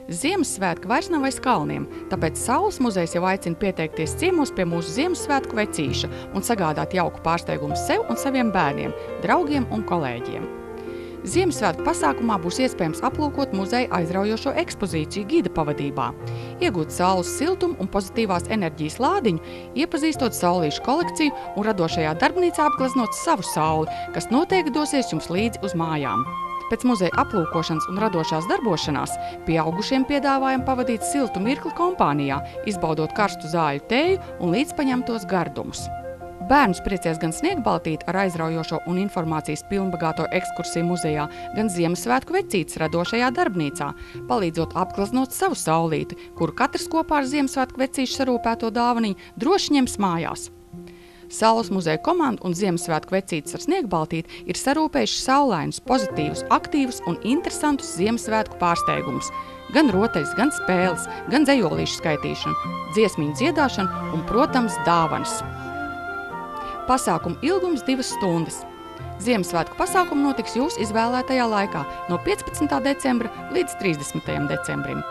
Ziemassvētki vairs nav aiz kalniem, tāpēc Saules muzejs jau aicina pieteikties ciemos pie mūsu Ziemassvētku vecīša un sagādāt jauku pārsteigumu sev un saviem bērniem, draugiem un kolēģiem. Ziemassvētku pasākumā būs iespējams aplūkot muzeja aizraujošo ekspozīciju gida pavadībā, iegūt saules siltumu un pozitīvās enerģijas lādiņu, iepazīstot saulīšu kolekciju un radošajā darbnīcā apgleznot savu sauli, kas noteikti dosies jums līdzi uz mājām. Pēc muzeja aplūkošanas un radošās darbošanās pieaugušiem piedāvājam pavadīt siltu mirkli kompānijā, izbaudot karstu zāļu tēju un līdzpaņemtos gardumus. Bērnus priecēs gan sniegbaltīti ar aizraujošo un informācijas pilnbagāto ekskursiju muzejā, gan Ziemassvētku vecītes radošajā darbnīcā, palīdzot apgleznot savu saulīti, kuru katrs kopā ar Ziemassvētku vecīšu sarūpēto dāvaniņu droši ņems mājās. Saules muzeja komanda un Ziemassvētku vecītes ar sniegbaltīti ir sarūpējuši saulainus, pozitīvus, aktīvus un interesantus Ziemassvētku pārsteigumus. Gan rotaļas, gan spēles, gan dzejolīšu skaitīšanu, dziesmiņu dziedāšanu un, protams, dāvanas. Pasākuma ilgums 2 stundas. Ziemassvētku pasākumi notiks jūsu izvēlētajā laikā no 15. decembra līdz 30. decembrim.